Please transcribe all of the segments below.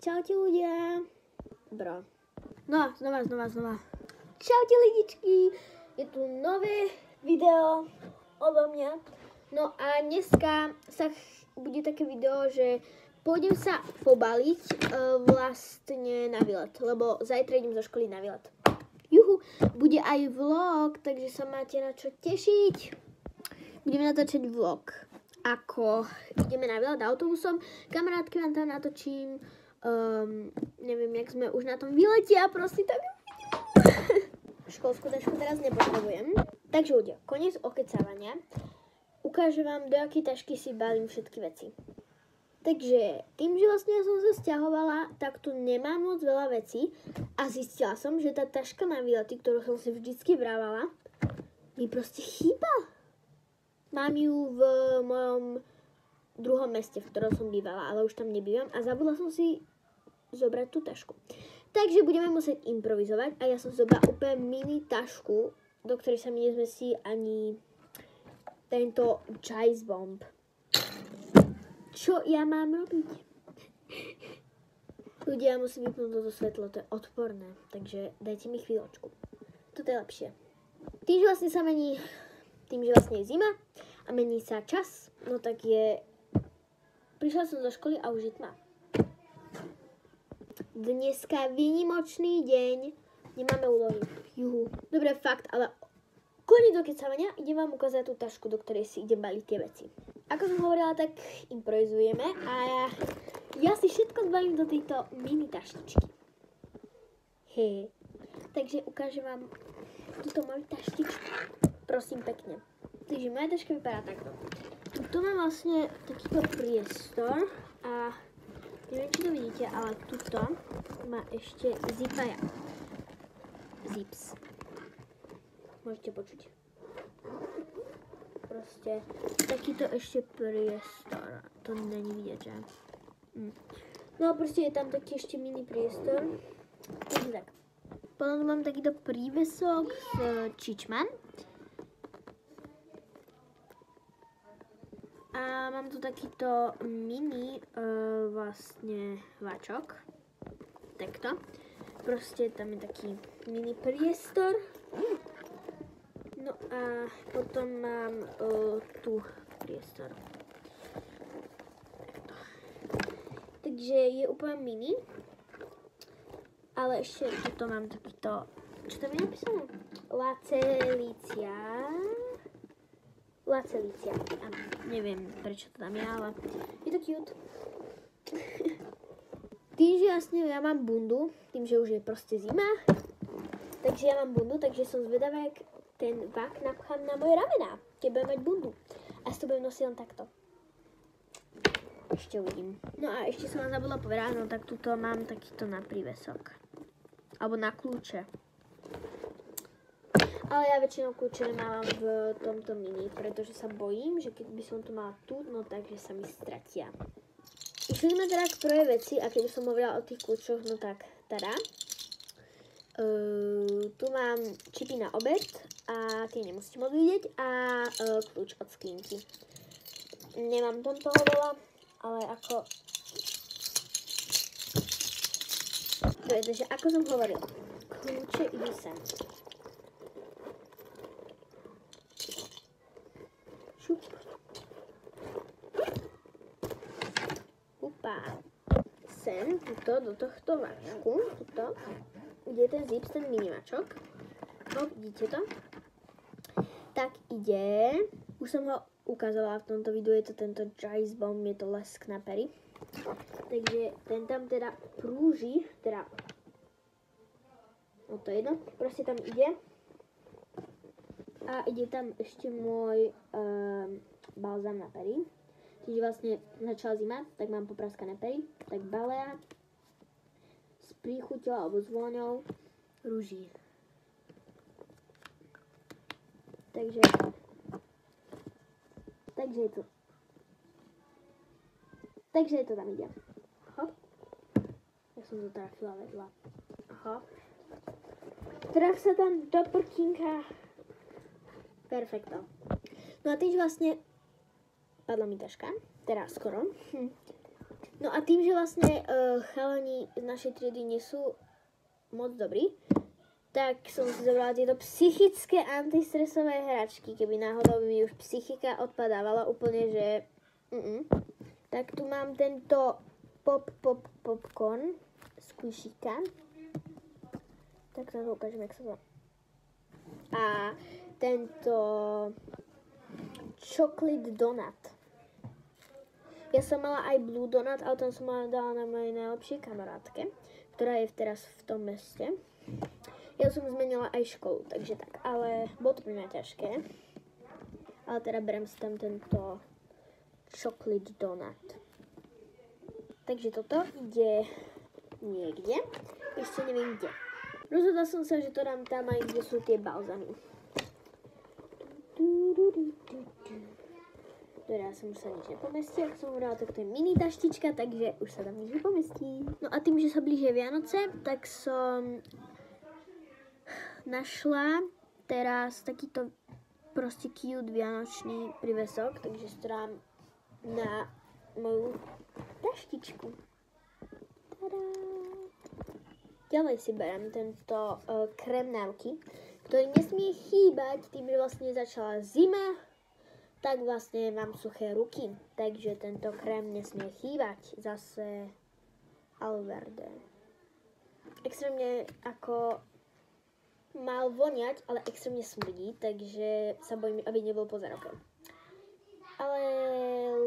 Čaute ľudia. Bro. No, znova. Čaute lidičky. Je tu nové video odo mňa. No a dneska bude také video, že pôjdem sa pobaliť vlastne na výlet, lebo zajtra idem zo školy na výlet. Juhu, bude aj vlog, takže sa máte na čo tešiť. Budeme natáčať vlog, ako ideme na výlet autobusom. Kamarátky vám tam natočím. Neviem, jak sme už na tom výlete a proste tak školskú tašku teraz nepotrebujem. Takže ľudia, koniec okecávania. Ukážem vám, do akej tašky si balím všetky veci. Takže tým, že vlastne ja som sa sťahovala, tak tu nemám moc veľa vecí a zistila som, že tá taška na výlety, ktorú som si vždycky vrávala, mi proste chýba. Mám ju v mojom druhom meste, v ktorom som bývala, ale už tam nebývam a zabudla som si zobrať tú tašku. Takže budeme musieť improvizovať a ja som zobrala úplne mini tašku, do ktorej sa mi nezmestí ani tento Jice Bomb. Čo ja mám robiť? Ľudia, ja musím vypnúť toto svetlo, to je odporné, takže dajte mi chvíľočku. Toto je lepšie. Tým, že vlastne je zima a mení sa čas, no tak je... Prišla som do školy a už je tma. Dneska výnimočný deň, nemáme úlohy. Juhu. Dobre, fakt, ale koniec dokecávania, idem vám ukázať tú tašku, do ktorej si idem baliť tie veci. Ako som hovorila, tak improvizujeme a ja si všetko zbalím do tejto mini taštičky. Hej. Takže ukážem vám túto moju taštičku. Prosím pekne. Takže moja taška vypadá takto. Tu mám vlastne takýto priestor a neviem, či to vidíte, ale tuto má ešte zipaja. Zips. Môžete počuť. Proste takýto ešte priestor. To není vidieť, že? No proste je tam taký ešte mini priestor. Takže tak. Potom mám takýto prívesok z Čičman. A mám tu takýto mini vlastne váčok. Takto. Proste tam je taký mini priestor. No a potom mám tu priestor. Takto. Takže je úplne mini. Ale ešte tuto mám takýto, čo tam je napísané? Lacelícia. Áno, neviem prečo to tam je, ale je to cute. Tým, že vlastne ja mám bundu, tým, že už je proste zima, takže ja mám bundu, takže som zvedavá, jak ten vak napchám na moje ramená, keď budem mať bundu. A si to budem nosiť len takto. Ešte uvidím. No a ešte som vám zabudla povedať, no tak tuto mám takýto na prívesok. Alebo na kľúče. Ale ja väčšinou kľúče nemávam v tomto mini, pretože sa bojím, že keď by som to mala tu, no takže sa mi stratia. Išli sme teda k prvej veci a keď som hovorila o tých kľúčoch, no tak tada. Tu mám čipy na obed a tie nemusíte moc vidieť a kľúč od skrinky. Nemám tam toho veľa, ale ako... Takže ako som hovorila, kľúče idú sem. Šup. Upa. Sem, tuto, do tohto váčku, tuto, kde je ten zips, ten minivačok. No, vidíte to? Tak ide. Už som ho ukazovala v tomto videu, je to tento Jice Bomb, je to lesk na pery. Takže ten tam teda prúži, teda, no to je jedno, proste tam ide. A ide tam ešte môj balzám na pery. Čiže vlastne začala zima, tak mám popraskané pery, tak balea s príchuťou alebo s vôňou rúží. Takže je to tam ide. Hop. Ja som to trafila vedľa. Hop. Traf sa tam do prkínka. Perfekto. No a teď vlastne padla mi taška. Teraz skoro. No a tým, že vlastne chalani z našej triedy nie sú moc dobrí, tak som si zobrala tieto psychické antistresové hračky, keby náhodou mi už psychika odpadávala úplne, že Tak tu mám tento popcorn z kušika. Tak to ukážem, jak sa to... A tento chocolate donut. Ja som mala aj blue donut, ale ten som dala na mojej najlepšej kamarátke, ktorá je teraz v tom meste. Ja som zmenila aj školu, takže tak, ale bolo to pre mňa ťažké. Ale teda berem si tam tento chocolate donut. Takže toto ide niekde, ešte neviem kde. Rozhodla som sa, že to dám tam aj, kde sú tie balzamy. Teda som už sa nič nepomestí, ako som hovorila, tak to je mini taštička, takže už sa tam nič nepomestí. No a tým, že sa blížia Vianoce, tak som našla teraz takýto proste cute vianočný prívesok, takže si to dám na moju taštičku. Tada! Ďalej si berem tento krém návky, ktorý nesmie chýbať tým, že vlastne začala zima, tak vlastne mám suché ruky, takže tento krém nesmie chýbať. Zase Alverde. Extrémne ako mal voniať, ale extrémne smrdí, takže sa bojím, aby nebol po zároke. Ale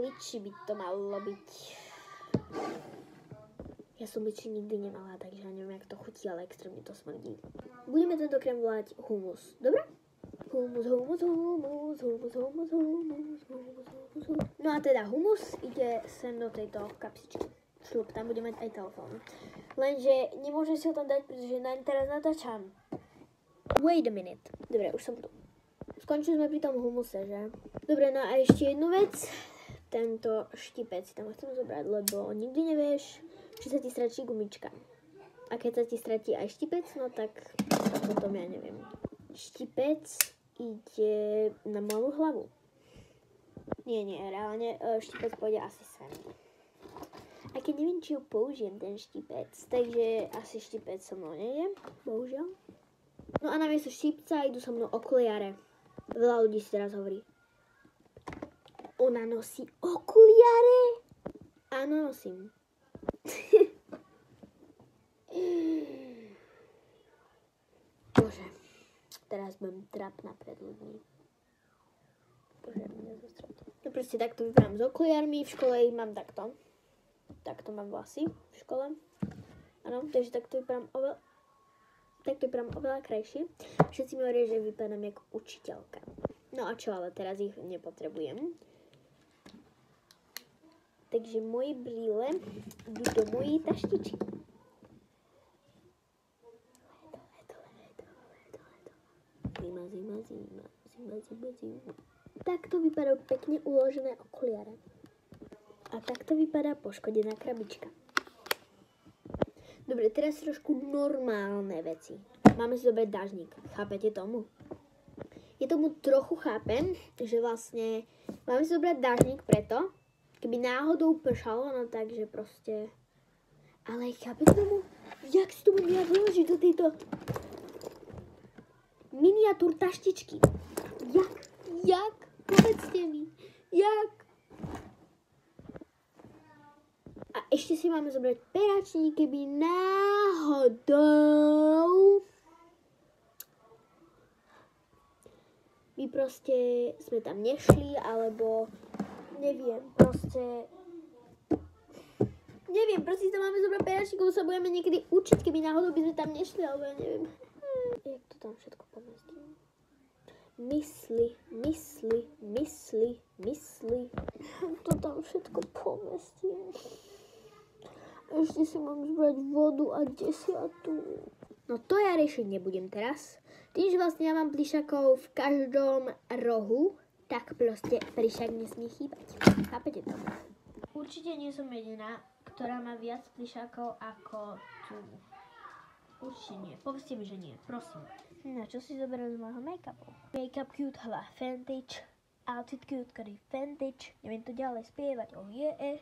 liči by to malo byť. Ja som liči nikdy nemala, takže ja neviem, jak to chutí, ale extrémne to smrdí. Budeme tento krém volať humus, dobre? Humus. No a teda humus ide sem do tejto kapsičky. Šlup, tam budeme mať aj telefón. Lenže nemôžem si ho tam dať, pretože teraz natáčam. Wait a minute. Dobre, už som tu. Skončili sme pri tom humuse, že? Dobre, no a ešte jednu vec. Tento štipec si tam chcem zobrať, lebo nikdy nevieš, či sa ti stratí gumička. A keď sa ti stratí aj štipec, no tak potom ja neviem. Štipec ide na malú hlavu. Nie, reálne štipec pôjde asi sem. A keď neviem, či ho použijem, ten štipec, takže asi štipec so mnou nejde, bohužiaľ. No a namiesto štipca idú so mnou okuliare. Veľa ľudí si teraz hovorí. Ona nosí okuliare? Áno, nosím. Bože, teraz budem trapná pred ľuďmi. Bože, mňa zastratí. No proste takto vypadám s okuliarmi, v škole ich mám takto. Takto mám vlasy v škole. Áno, takže takto vypadám oveľa krajšie. Všetci mi hovoria, že vypadám ako učiteľka. No a čo, ale teraz ich nepotrebujem. Takže moje brýle idú do mojej taštičky. Zima. Takto vypadajú pekne uložené okuliare. A takto vypadá poškodená krabička. Dobre, teraz trošku normálne veci. Máme si zobrať dážnik. Chápete tomu? Ja tomu trochu chápem, že vlastne máme si zobrať dážnik preto, keby náhodou pršalo, no takže proste... Ale chápete tomu? Jak si to budem ja vyložiť do tejto miniatúr taštičky? Jak? Povedzte mi. Jak? A ešte si máme zobrať peračník, keby náhodou my proste sme tam nešli, alebo neviem, proste si tam máme zobrať peračník, lebo sa budeme niekedy učiť, keby náhodou by sme tam nešli, alebo ja neviem. Jak to tam všetko pomestím? Mysli. To tam všetko pomestím. Ešte si mám zbrať vodu a 10. No to ja riešiť nebudem teraz. Tým, že vlastne ja mám plišakov v každom rohu, tak proste plišak nesmie chýbať. Chápete to? Určite nie som jediná, ktorá má viac plišakov ako tu. Určite nie. Povedzte mi, že nie. Prosím. Na čo si zoberiem z môjho make-upu? Make-up cute hala Vantage. Outfit cute curry Vantage. Neviem to ďalej spievať. Oh yeah.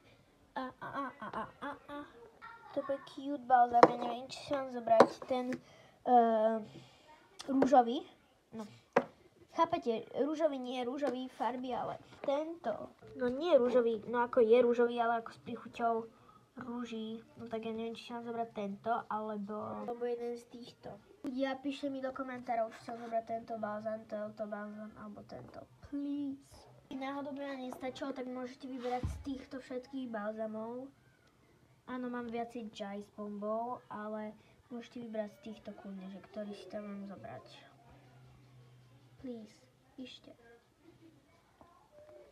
To je cute balzam, ja neviem, či si mám zobrať ten rúžový. No. Chápete, rúžový nie je rúžový farby, ale tento. No nie je rúžový, no ako je rúžový, ale ako s príchuťou rúží. No tak ja neviem, či si mám zobrať tento, alebo jeden z týchto. Ľudia, píšte mi do komentárov, či si mám zobrať tento balzam, alebo tento. Please. Keď náhodou by vám nestačilo, tak môžete vyberať z týchto všetkých balzamov. Áno, mám viacej Jice bombov, ale môžete vybrať z týchto kľudne, že ktorý si tam mám zobrať. Please, píšte.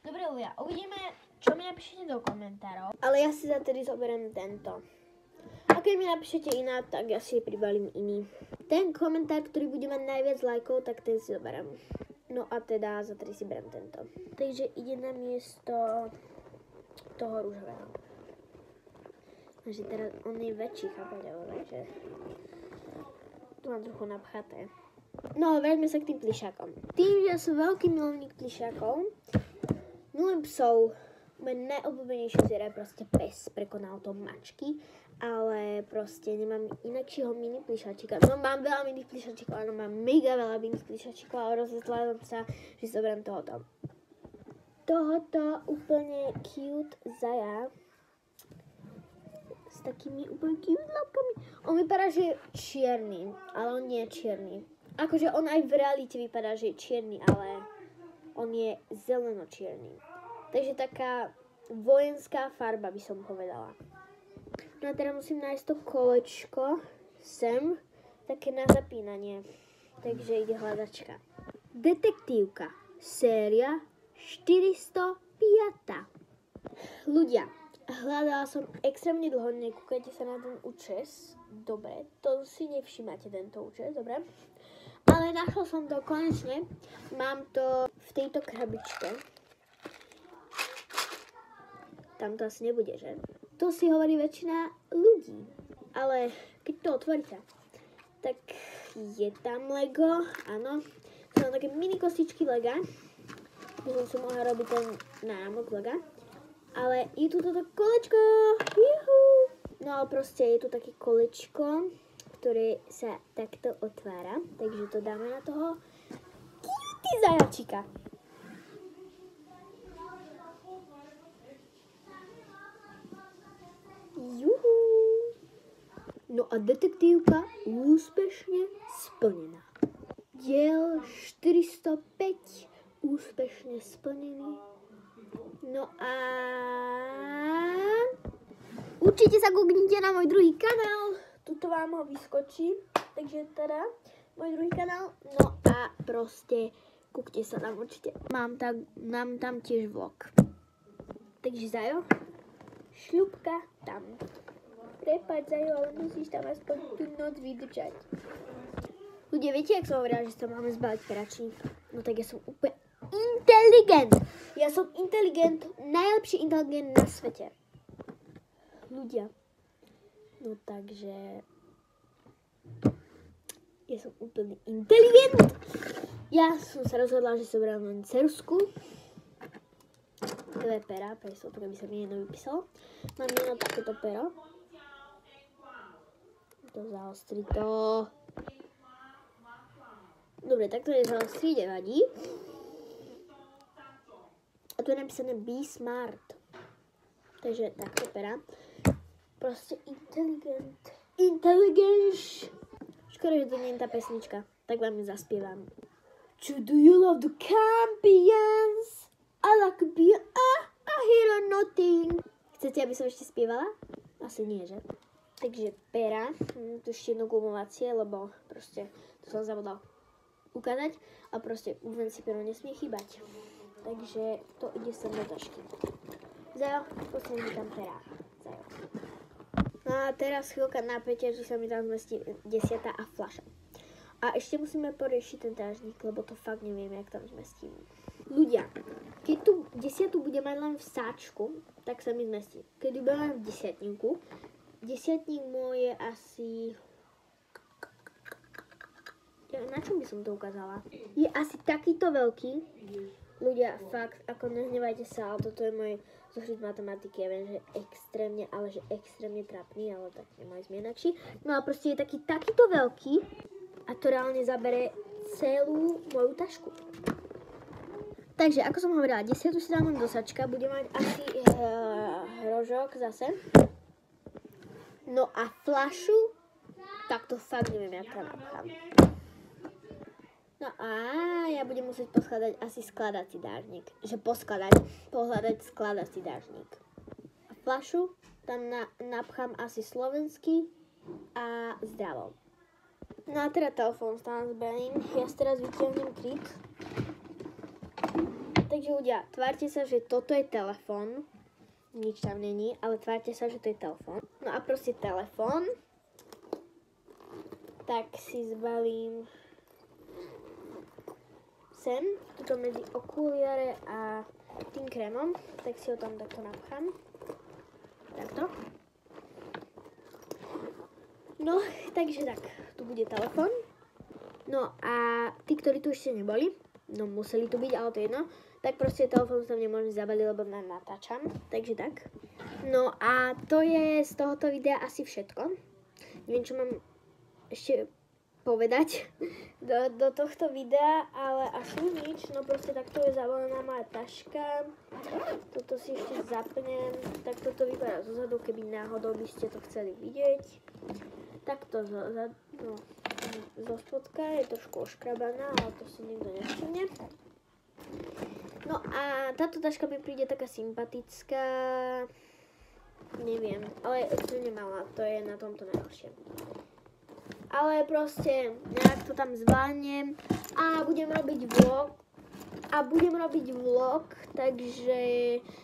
Dobre, ľudia, uvidíme, čo mi napíšete do komentárov. Ale ja si za tedy zoberiem tento. A keď mi napíšete iná, tak ja si pribalím iný. Ten komentár, ktorý bude mať najviac lajkov, tak ten si zoberiem. No a teda za tedy si beriem tento. Takže ide na miesto toho rúžového. Takže teraz on je väčší, chápať, takže tu mám trochu napchaté. No, vráťme sa k tým plišákom. Tým, že ja som veľký milovník plišákov, milujem psov, moje najobľúbenejšie zviera je proste pes, prekonal to mačky, ale proste nemám inakšieho mini plišáčika. No, mám veľa mini plišáčikov, áno, mám mega veľa mini plišáčikov, ale rozhodla som sa, že zoberiem tohoto. Tohoto úplne cute zaja s takými úplne cute labkami. On vypadá, že je čierny, ale on nie je čierny. Akože on aj v realite vypadá, že je čierny, ale on je zeleno-čierny. Takže taká vojenská farba by som povedala. No a teraz musím nájsť to kolečko sem, také na zapínanie. Takže ide hľadačka. Detektívka, séria 405. Ľudia, hľadala som extrémne dlho, nekúkajte sa na ten účes. Dobre, to si nevšímate tento účes, dobre? Ale našla som to konečne. Mám to v tejto krabičke. Tam to asi nebude, že? To si hovorí väčšina ľudí. Ale keď to otvoríte, tak je tam Lego, áno. Sú tam také mini kostičky Lega. By som si mohla robiť ten náramok Lega. Ale je tu toto kolečko. Juhu. No ale proste je tu také kolečko, ktoré sa takto otvára. Takže to dáme na toho cutie zajačika. Juhu. No a detektívka úspešne splnená. Diel 405 úspešne splnený. No a určite sa kúknite na môj druhý kanál. Tuto vám ho vyskočí, takže teda môj druhý kanál. No a proste kúkte sa tam určite. Mám tam tiež vlog. Takže Zajo, šľupka tam. Prepáč Zajo, ale musíš tam aspoň tú noc vydržať. Ľudia, viete, jak som hovorila, že sa máme zbaliť peračník? No tak ja som úplne inteligent. Ja som inteligent, najlepší inteligent na svete. Ľudia. No takže ja som úplne inteligent. Ja som sa rozhodla, že som brala len cerusku. Dve pera, presne to, keby sa mi jedno vypísalo. Mám jedno takéto pero. To zaostri to. Dobre, tak to je zaostri, nevadí. A tu je napísané Be Smart. Takže takto pera. Proste inteligent. Intelligence. Škoda, že to nie je tá pesnička. Tak vám ju zaspievam. Do you love the champions? I like a beer. I hear nothing. Chcete, aby som ešte spievala? Asi nie, že? Takže pera. Tu ešte jedno gumovacie, lebo proste to som zabudla ukázať. A proste len si pero nesmie chýbať. Takže to ide sem do tašky. Zajo, poslím mi tam pera. Zajo. No a teraz chvíľka napätia, že sa mi tam zmestí 10. a fľaša. A ešte musíme poriešiť ten dážnik, lebo to fakt neviem, jak tam zmestím. Ľudia, keď tu 10 bude mať len v sáčku, tak sa mi zmestí. Keď ju budem mať v desiatníku, desiatník môj je asi... Na čom by som to ukázala? Je asi takýto veľký. ľudia, fakt, ako nehnevajte sa, ale toto je môj zošit matematiky. Ja viem, že extrémne, ale že extrémne trápny, ale tak nemali sme inakší. No a proste je takýto veľký a to reálne zabere celú moju tašku. Takže, ako som hovorila, 10 si dám do sačka, budem mať asi rožok zase. No a fľašu, tak to fakt neviem, jak to napchám. No a ja budem musieť poskladať asi skladací dážnik. Že pohľadať skladací dážnik. A fľašu tam napchám asi slovenský a zdravo. No a teda telefón stále zbalím. Ja si teraz vytiahnem kryt. Takže ľudia, tvárte sa, že toto je telefón. Nič tam není, ale tvárte sa, že to je telefón. No a proste telefón. Tak si zbalím sem, tuto medzi okuliare a tým krémom, tak si ho tam takto napchám. Takto. No, takže tak, tu bude telefón. No a tí, ktorí tu ešte neboli, no museli tu byť, ale to jedno, tak proste telefón tam nemôžem zabaliť, lebo natáčam, takže tak. No a to je z tohoto videa asi všetko. Neviem, čo mám ešte povedať do tohto videa, ale asi nič, no proste takto je zabalená moja taška. Toto si ešte zapnem, tak toto vypadá zozadu, keby náhodou by ste to chceli vidieť. Takto zo spodka je trošku oškrabaná, ale to si nikto nevšimne. No a táto taška mi príde taká sympatická, neviem, ale to nemala, to je na tomto najhoršie. Ale proste nejak to tam zvládnem a budem robiť vlog. Takže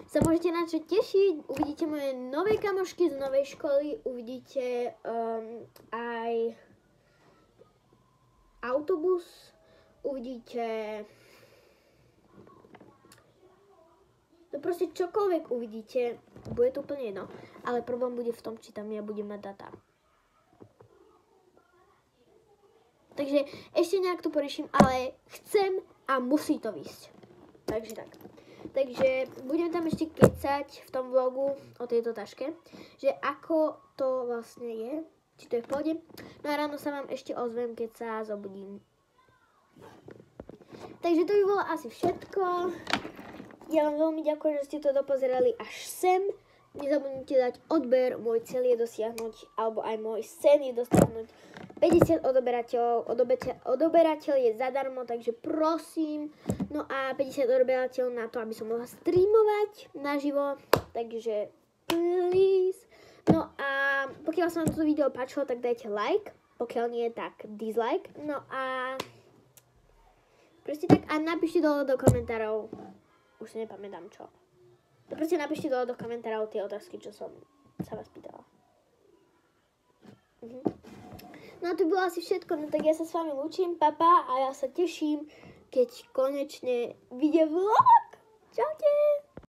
sa môžete na čo tešiť. Uvidíte moje nové kamošky z novej školy, uvidíte aj autobus, uvidíte no proste čokoľvek uvidíte, bude to úplne jedno, ale problém bude v tom, či tam ja budem mať data. Takže ešte nejak to poriešim, ale chcem a musí to výsť. Takže tak. Takže budem tam ešte kecať v tom vlogu o tejto taške, že ako to vlastne je, či to je v pohode. No a ráno sa vám ešte ozvem, keď sa zobudím. Takže to by bolo asi všetko. Ja vám veľmi ďakujem, že ste to dopozerali až sem. Nezabudnite dať odber, môj cieľ je dosiahnuť, alebo aj môj sen je dosiahnuť 50 odoberateľov. Odoberateľ je zadarmo, takže prosím. No a 50 odoberateľov na to, aby som mohla streamovať naživo. Takže please. No a pokiaľ sa vám toto video páčilo, tak dajte like. Pokiaľ nie, tak dislike. No a proste tak a napíšte dole do komentárov. Už si nepamätám čo. To proste napíšte dole do komentárov tie otázky, čo som sa vás pýtala. No a to bolo asi všetko, no tak ja sa s vami lúčim, papa, a ja sa teším, keď konečne vyjde vlog. Čaute!